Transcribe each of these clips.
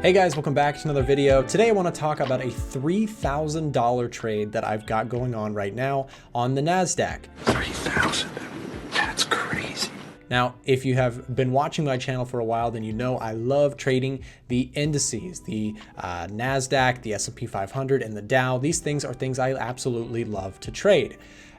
Hey guys, welcome back to another video. Today I want to talk about a $3,000 trade that I've got going on right now on the NASDAQ. 3,000? That's crazy. Now, if you have been watching my channel for a while, then you know I love trading the indices, the NASDAQ, the S&P 500, and the Dow. These things are things I absolutely love to trade.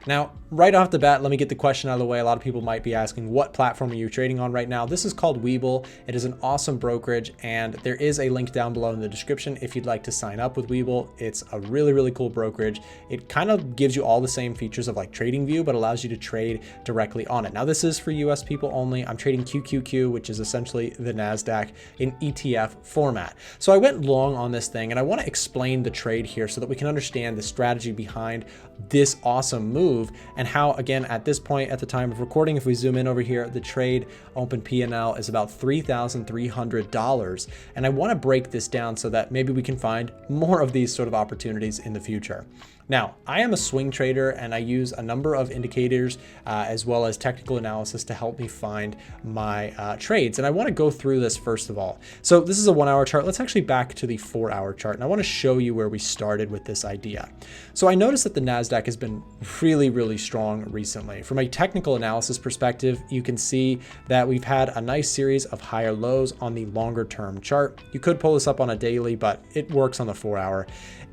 Now, right off the bat, let me get the question out of the way. A lot of people might be asking, what platform are you trading on right now? This is called Webull. It is an awesome brokerage, and there is a link down below in the description if you'd like to sign up with Webull. It's a really, really cool brokerage. It kind of gives you all the same features of like TradingView, but allows you to trade directly on it. Now, this is for US people only. I'm trading QQQ, which is essentially the NASDAQ in ETF format. So I went long on this thing, and I want to explain the trade here so that we can understand the strategy behind this awesome move and how, again, at this point, at the time of recording, if we zoom in over here, the trade open P&L is about $3,300. And I want to break this down so that maybe we can find more of these sort of opportunities in the future. Now, I am a swing trader and I use a number of indicators as well as technical analysis to help me find my trades. And I want to go through this first of all. So this is a 1 hour chart. Let's actually back to the 4 hour chart. And I want to show you where we started with this idea. So I noticed that the NASDAQ has been really, really strong recently. From a technical analysis perspective, you can see that we've had a nice series of higher lows on the longer term chart. You could pull this up on a daily, but it works on the 4 hour.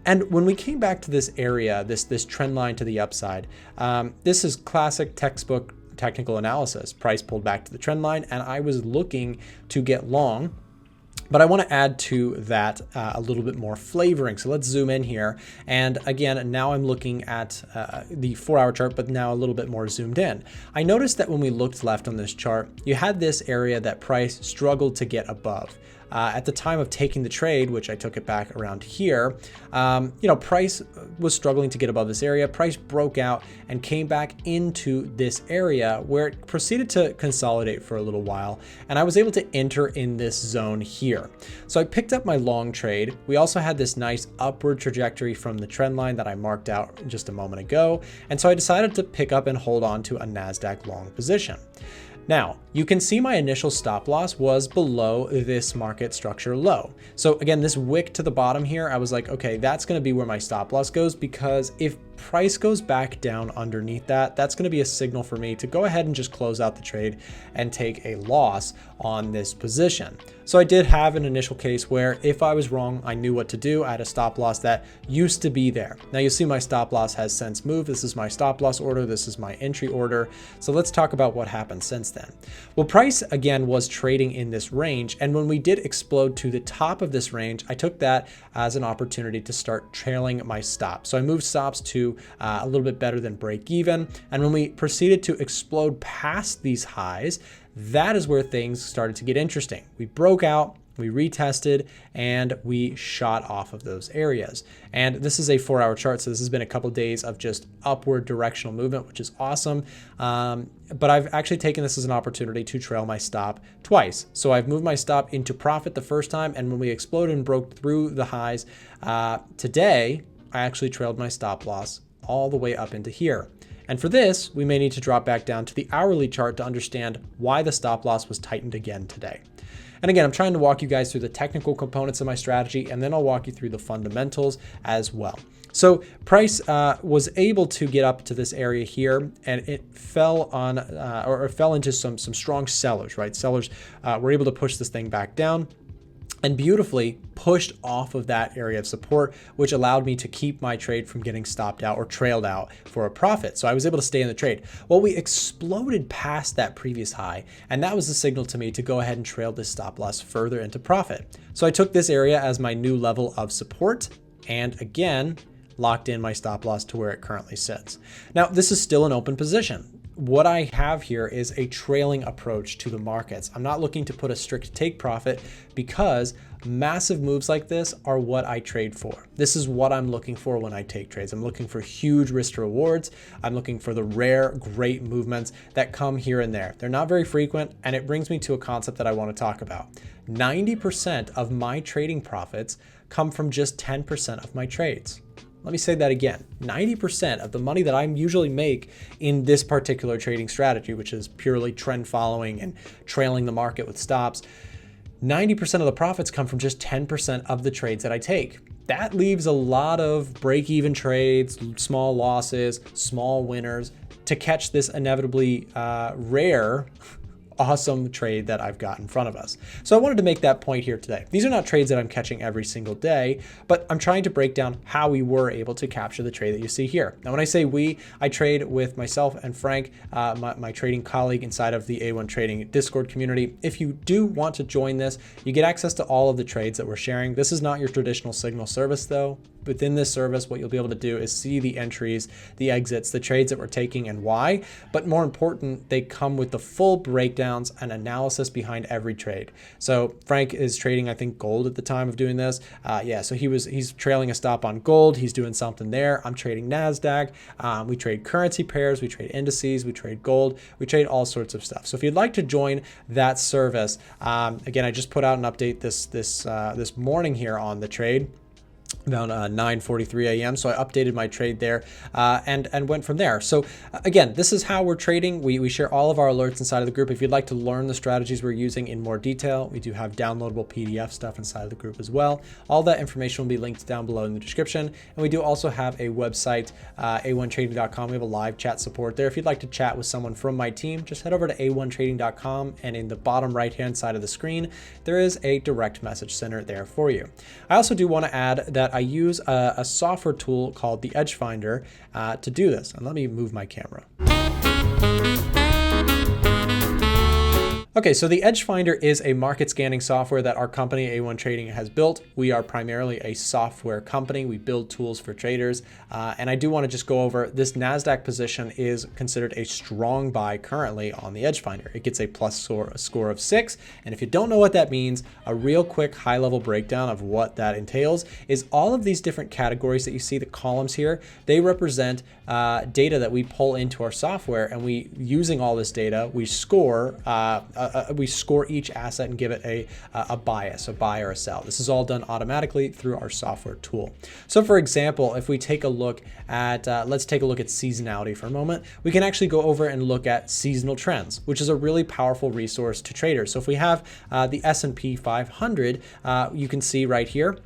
And when we came back to this area, this trend line to the upside, this is classic textbook technical analysis. Price pulled back to the trend line, and I was looking to get long. But I want to add to that a little bit more flavoring. So let's zoom in here. And again, now I'm looking at the 4 hour chart, but now a little bit more zoomed in. I noticed that when we looked left on this chart, you had this area that price struggled to get above. At the time of taking the trade, which I took it back around here, price was struggling to get above this area. Price broke out and came back into this area where it proceeded to consolidate for a little while. And I was able to enter in this zone here. So I picked up my long trade. We also had this nice upward trajectory from the trend line that I marked out just a moment ago. And so I decided to pick up and hold on to a NASDAQ long position. Now, you can see my initial stop loss was below this market structure low. So again, this wick to the bottom here, I was like, okay, that's going to be where my stop loss goes, because if price goes back down underneath that, that's going to be a signal for me to go ahead and just close out the trade and take a loss on this position. So I did have an initial case where if I was wrong, I knew what to do. I had a stop loss that used to be there. Now you'll see my stop loss has since moved. This is my stop loss order. This is my entry order. So let's talk about what happened since then. Well, price again was trading in this range. And when we did explode to the top of this range, I took that as an opportunity to start trailing my stop. So I moved stops to a little bit better than break even. And when we proceeded to explode past these highs, that is where things started to get interesting. We broke out, we retested, and we shot off of those areas. And this is a 4 hour chart, so this has been a couple of days of just upward directional movement, which is awesome. But I've actually taken this as an opportunity to trail my stop twice. So I've moved my stop into profit the first time, and when we exploded and broke through the highs today, I actually trailed my stop loss all the way up into here. And for this, we may need to drop back down to the hourly chart to understand why the stop loss was tightened again today. And again, I'm trying to walk you guys through the technical components of my strategy, and then I'll walk you through the fundamentals as well. So price was able to get up to this area here, and it fell on or fell into some strong sellers, right? Sellers were able to push this thing back down and beautifully pushed off of that area of support, which allowed me to keep my trade from getting stopped out or trailed out for a profit. So I was able to stay in the trade. Well, we exploded past that previous high, and that was the signal to me to go ahead and trail this stop loss further into profit. So I took this area as my new level of support, and again, locked in my stop loss to where it currently sits. Now, this is still an open position. What I have here is a trailing approach to the markets. I'm not looking to put a strict take profit because massive moves like this are what I trade for. This is what I'm looking for when I take trades. I'm looking for huge risk to rewards. I'm looking for the rare, great movements that come here and there. They're not very frequent, and it brings me to a concept that I want to talk about. 90% of my trading profits come from just 10% of my trades. Let me say that again. 90% of the money that I usually make in this particular trading strategy, which is purely trend following and trailing the market with stops, 90% of the profits come from just 10% of the trades that I take. That leaves a lot of break-even trades, small losses, small winners to catch this inevitably rare awesome trade that I've got in front of us. So I wanted to make that point here today. These are not trades that I'm catching every single day, but I'm trying to break down how we were able to capture the trade that you see here. Now, when I say we, I trade with myself and Frank, my trading colleague inside of the A1 Trading Discord community. If you do want to join this, you get access to all of the trades that we're sharing. This is not your traditional Signal service though. Within this service, what you'll be able to do is see the entries, the exits, the trades that we're taking and why. But more important, they come with the full breakdowns and analysis behind every trade. So Frank is trading, I think, gold at the time of doing this. So he's trailing a stop on gold. He's doing something there. I'm trading NASDAQ. We trade currency pairs. We trade indices. We trade gold. We trade all sorts of stuff. So if you'd like to join that service, again, I just put out an update this morning here on the trade. Around 9:43 a.m. So I updated my trade there and went from there. So again, this is how we're trading. We share all of our alerts inside of the group. If you'd like to learn the strategies we're using in more detail, we do have downloadable PDF stuff inside of the group as well. All that information will be linked down below in the description. And we do also have a website, a1trading.com. We have a live chat support there. If you'd like to chat with someone from my team, just head over to a1trading.com, and in the bottom right-hand side of the screen, there is a direct message center there for you. I also do want to add that I use a software tool called the EDGEFINDER to do this. And let me move my camera. Okay, so the EDGEFINDER is a market scanning software that our company, A1 Trading, has built. We are primarily a software company. We build tools for traders. And I do want to just go over this NASDAQ position is considered a strong buy currently on the EDGEFINDER. It gets a plus score of 6. And if you don't know what that means, a real quick high-level breakdown of what that entails is all of these different categories that you see, the columns here, they represent data that we pull into our software, and using all this data, we score each asset and give it a bias, a buy or a sell. This is all done automatically through our software tool. So for example, if we take a look at, let's take a look at seasonality for a moment, we can actually go over and look at seasonal trends, which is a really powerful resource to traders. So if we have the S&P 500, you can see right here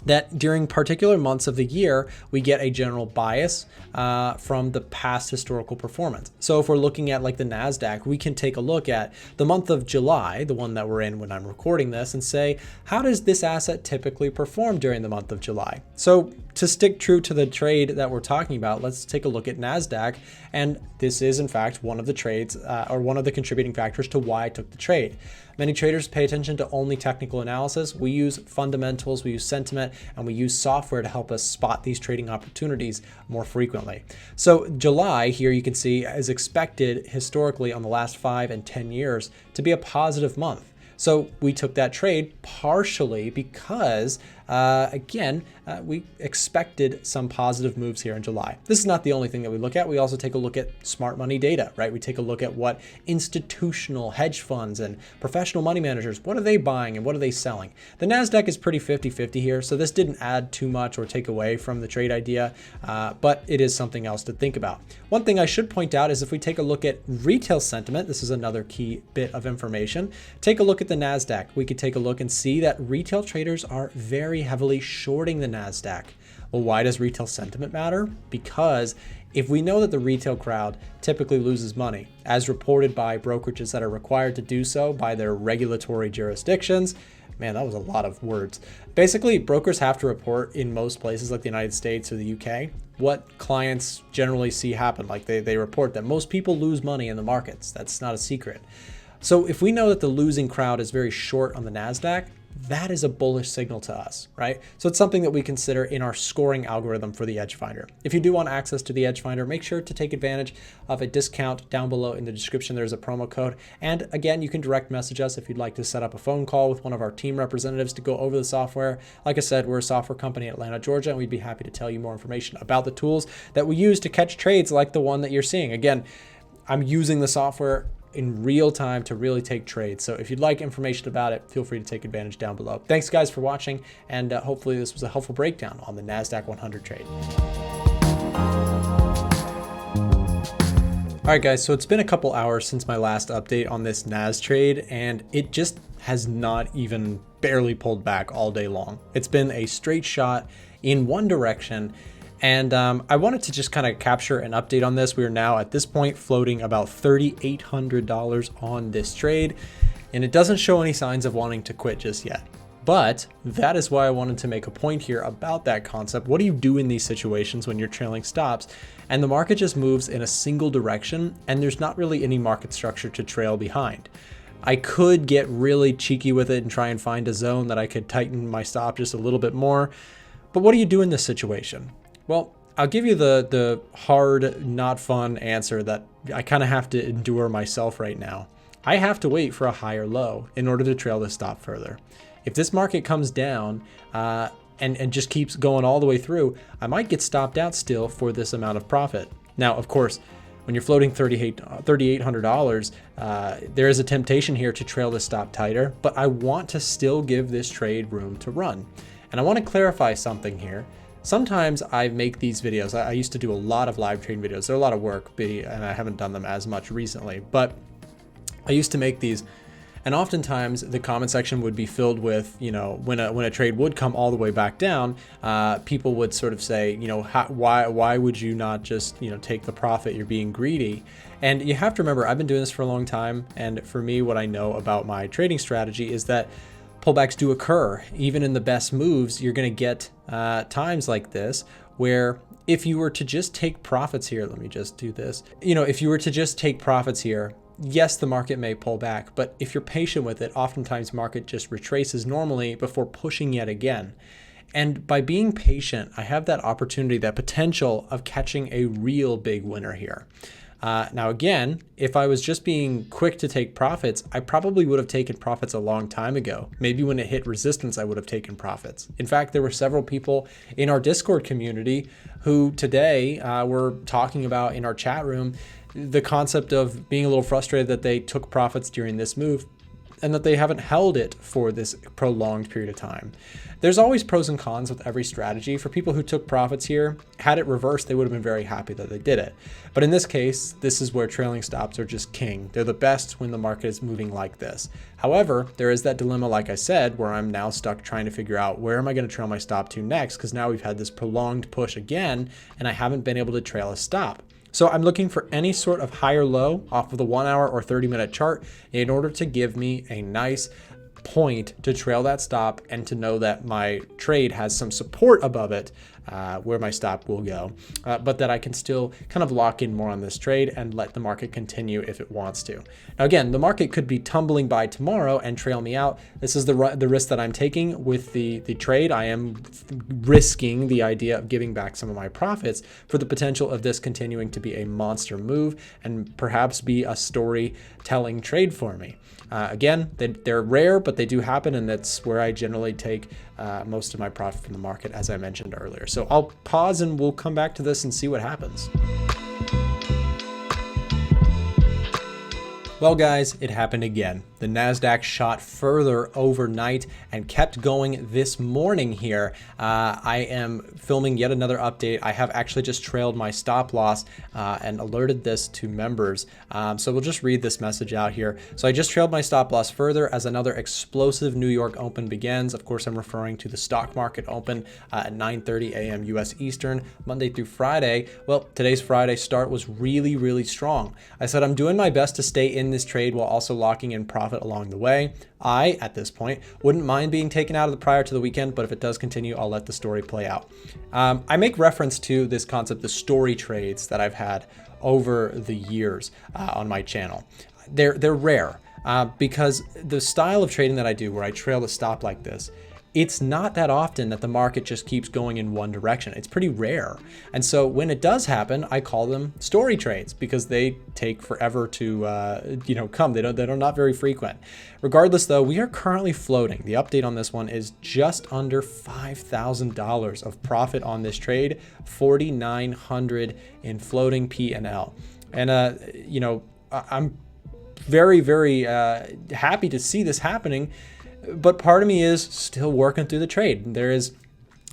that during particular months of the year, we get a general bias from the past historical performance. So if we're looking at like the NASDAQ, we can take a look at the month of July, the one that we're in when I'm recording this, and say, how does this asset typically perform during the month of July? So to stick true to the trade that we're talking about, let's take a look at NASDAQ. And this is in fact one of the trades or one of the contributing factors to why I took the trade. Many traders pay attention to only technical analysis. We use fundamentals, we use sentiment, and we use software to help us spot these trading opportunities more frequently. So July here you can see is expected historically on the last 5 and 10 years to be a positive month. So we took that trade partially because, we expected some positive moves here in July. This is not the only thing that we look at. We also take a look at smart money data, right? We take a look at what institutional hedge funds and professional money managers, what are they buying and what are they selling? The NASDAQ is pretty 50-50 here, so this didn't add too much or take away from the trade idea, but it is something else to think about. One thing I should point out is if we take a look at retail sentiment, this is another key bit of information. Take a look at the NASDAQ. We could take a look and see that retail traders are very heavily shorting the NASDAQ. Well, why does retail sentiment matter? Because if we know that the retail crowd typically loses money, as reported by brokerages that are required to do so by their regulatory jurisdictions, man, that was a lot of words. Basically, brokers have to report in most places like the United States or the UK what clients generally see happen. Like they report that most people lose money in the markets. That's not a secret. So if we know that the losing crowd is very short on the NASDAQ, that is a bullish signal to us, right? So it's something that we consider in our scoring algorithm for the EDGEFINDER. If you do want access to the EDGEFINDER, make sure to take advantage of a discount down below in the description. There's a promo code. And again, you can direct message us if you'd like to set up a phone call with one of our team representatives to go over the software. Like I said, we're a software company in Atlanta, Georgia, and we'd be happy to tell you more information about the tools that we use to catch trades like the one that you're seeing. Again, I'm using the software in real time to really take trades. So if you'd like information about it, feel free to take advantage down below. Thanks guys for watching, and hopefully this was a helpful breakdown on the NASDAQ 100 trade. All right, guys, so it's been a couple hours since my last update on this NAS trade, and it just has not even barely pulled back all day long. It's been a straight shot in one direction, and I wanted to just kind of capture an update on this. We are now at this point floating about $3,800 on this trade, and it doesn't show any signs of wanting to quit just yet. But that is why I wanted to make a point here about that concept. What do you do in these situations when you're trailing stops and the market just moves in a single direction and there's not really any market structure to trail behind? I could get really cheeky with it and try and find a zone that I could tighten my stop just a little bit more. But what do you do in this situation? Well, I'll give you the hard, not fun answer that I kind of have to endure myself right now. I have to wait for a higher low in order to trail this stop further. If this market comes down and just keeps going all the way through, I might get stopped out still for this amount of profit. Now, of course, when you're floating $3,800, there is a temptation here to trail this stop tighter, but I want to still give this trade room to run. And I want to clarify something here. Sometimes I make these videos. I used to do a lot of live trading videos. They're a lot of work, and I haven't done them as much recently, but I used to make these. And oftentimes the comment section would be filled with, you know, when a trade would come all the way back down, people would sort of say, you know, why would you not just, you know, take the profit? You're being greedy. And you have to remember, I've been doing this for a long time. And for me, what I know about my trading strategy is that pullbacks do occur. Even in the best moves, you're going to get times like this where if you were to just take profits here, let me just do this. You know, if you were to just take profits here, yes, the market may pull back, but if you're patient with it, oftentimes market just retraces normally before pushing yet again. And by being patient, I have that opportunity, that potential of catching a real big winner here. Now, again, if I was just being quick to take profits, I probably would have taken profits a long time ago. Maybe when it hit resistance, I would have taken profits. In fact, there were several people in our Discord community who today were talking about in our chat room the concept of being a little frustrated that they took profits during this move and that they haven't held it for this prolonged period of time. There's always pros and cons with every strategy. For people who took profits here, had it reversed, they would have been very happy that they did it. But in this case, this is where trailing stops are just king. They're the best when the market is moving like this. However, there is that dilemma, like I said, where I'm now stuck trying to figure out where am I going to trail my stop to next, because now we've had this prolonged push again, and I haven't been able to trail a stop. So I'm looking for any sort of higher low off of the 1 hour or 30-minute chart in order to give me a nice point to trail that stop and to know that my trade has some support above it where my stop will go, but that I can still kind of lock in more on this trade and let the market continue if it wants to. Now, again, the market could be tumbling by tomorrow and trail me out. This is the risk that I'm taking with the trade. I am risking the idea of giving back some of my profits for the potential of this continuing to be a monster move and perhaps be a storytelling trade for me. Again, they're rare, but they do happen, and that's where I generally take most of my profit from the market, as I mentioned earlier. So I'll pause and we'll come back to this and see what happens. Well, guys, it happened again. The NASDAQ shot further overnight and kept going this morning here. I am filming yet another update. I have actually just trailed my stop loss and alerted this to members. So we'll just read this message out here. So I just trailed my stop loss further as another explosive New York Open begins. Of course, I'm referring to the stock market open at 9:30 a.m. US Eastern, Monday through Friday. Well, today's Friday start was really, really strong. I said I'm doing my best to stay in this trade while also locking in profit along the way. I, at this point, wouldn't mind being taken out of the prior to the weekend, but if it does continue, I'll let the story play out. I make reference to this concept, the story trades that I've had over the years on my channel. They're rare because the style of trading that I do, where I trail the stop like this, it's not that often that the market just keeps going in one direction. It's pretty rare. And so when it does happen, I call them story trades because they take forever to come. They're not very frequent. Regardless though, we are currently floating. The update on this one is just under $5,000 of profit on this trade, 4,900 in floating P&L. And I'm very, very happy to see this happening. But part of me is still working through the trade. There is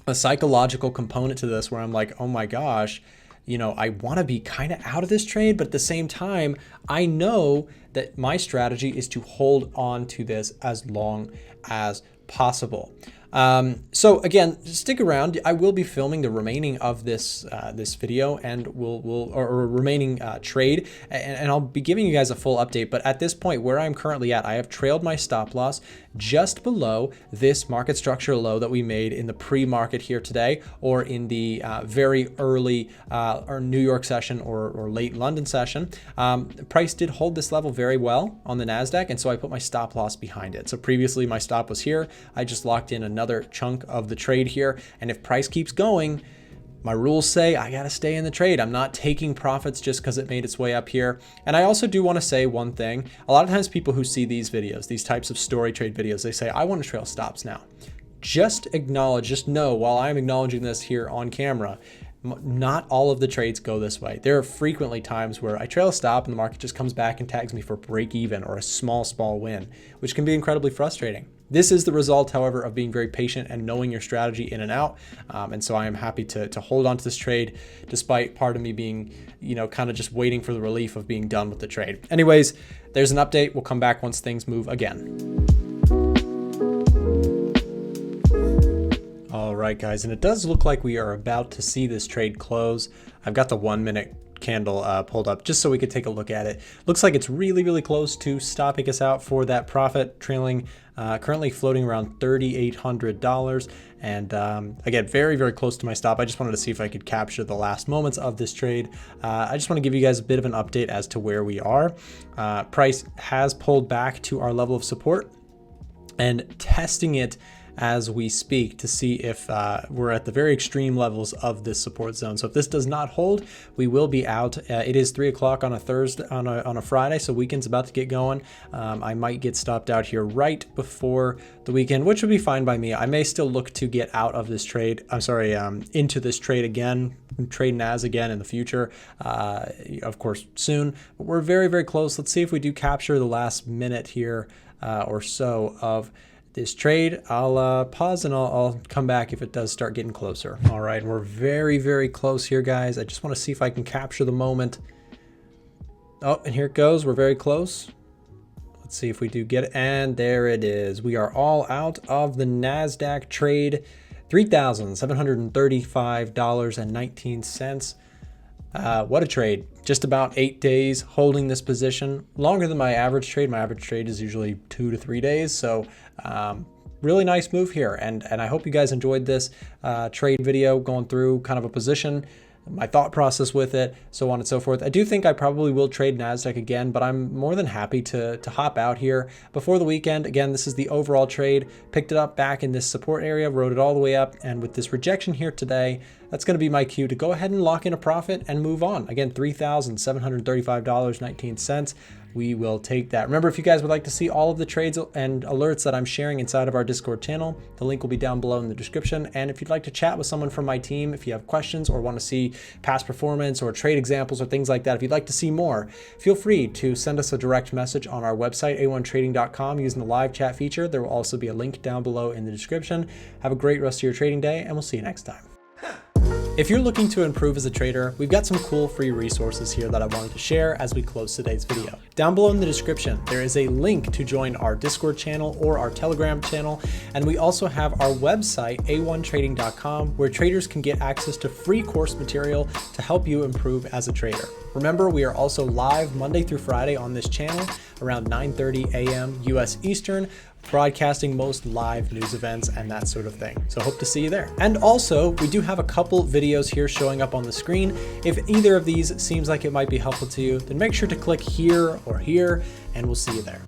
a psychological component to this where I'm like, oh my gosh, you know, I want to be kind of out of this trade, but at the same time, I know that my strategy is to hold on to this as long as possible. So again, stick around. I will be filming the remaining of this this video and or remaining trade, and I'll be giving you guys a full update. But at this point, where I'm currently at, I have trailed my stop loss just below this market structure low that we made in the pre-market here today, or in the very early or New York session or late London session. The price did hold this level very well on the NASDAQ, and so I put my stop loss behind it. So previously my stop was here. I just locked in another chunk of the trade here, and if price keeps going, my rules say I gotta stay in the trade. I'm not taking profits just because it made its way up here. And I also do want to say one thing. A lot of times people who see these videos, these types of story trade videos, they say, I want to trail stops now. Just acknowledge, just know while I'm acknowledging this here on camera, not all of the trades go this way. There are frequently times where I trail a stop and the market just comes back and tags me for break even or a small win, which can be incredibly frustrating. This is the result, however, of being very patient and knowing your strategy in and out. And so I am happy to hold on to this trade, despite part of me being, you know, kind of just waiting for the relief of being done with the trade. Anyways, there's an update. We'll come back once things move again. All right, guys, and it does look like we are about to see this trade close. I've got the 1 minute candle pulled up just so we could take a look at it. Looks like it's really close to stopping us out for that profit, trailing currently floating around $3,800, and again, very close to my stop. I just wanted to see if I could capture the last moments of this trade. I just want to give you guys a bit of an update as to where we are. Price has pulled back to our level of support and testing it as we speak to see if we're at the very extreme levels of this support zone. So if this does not hold, we will be out. It is 3 o'clock on a Thursday, on a Friday, so weekend's about to get going. I might get stopped out here right before the weekend, which would be fine by me. I may still look to get out of this trade. I'm sorry, into this trade again, trade NAS again in the future, of course, soon. But we're very close. Let's see if we do capture the last minute here or so of this trade. I'll pause and I'll come back if it does start getting closer. All right, we're very close here, guys. I just want to see if I can capture the moment. Oh, and here it goes. We're very close. Let's see if we do get it. And there it is. We are all out of the NASDAQ trade. $3,735.19. What a trade. Just about 8 days holding this position, longer than my average trade. My average trade is usually 2 to 3 days. So really nice move here. And I hope you guys enjoyed this trade video, going through kind of a position, my thought process with it, so on and so forth. I do think I probably will trade NASDAQ again, but I'm more than happy to hop out here before the weekend. Again, this is the overall trade. Picked it up back in this support area, rode it all the way up, and with this rejection here today, that's going to be my cue to go ahead and lock in a profit and move on. Again, $3,735.19. We will take that. Remember, if you guys would like to see all of the trades and alerts that I'm sharing inside of our Discord channel, the link will be down below in the description. And if you'd like to chat with someone from my team, if you have questions or want to see past performance or trade examples or things like that, if you'd like to see more, feel free to send us a direct message on our website, a1trading.com, using the live chat feature. There will also be a link down below in the description. Have a great rest of your trading day, and we'll see you next time. If you're looking to improve as a trader, we've got some cool free resources here that I wanted to share as we close today's video. Down below in the description, there is a link to join our Discord channel or our Telegram channel. And we also have our website, a1trading.com, where traders can get access to free course material to help you improve as a trader. Remember, we are also live Monday through Friday on this channel around 9:30 a.m. US Eastern, broadcasting most live news events and that sort of thing. So hope to see you there. And also, we do have a couple videos here showing up on the screen. If either of these seems like it might be helpful to you, then make sure to click here or here, and we'll see you there.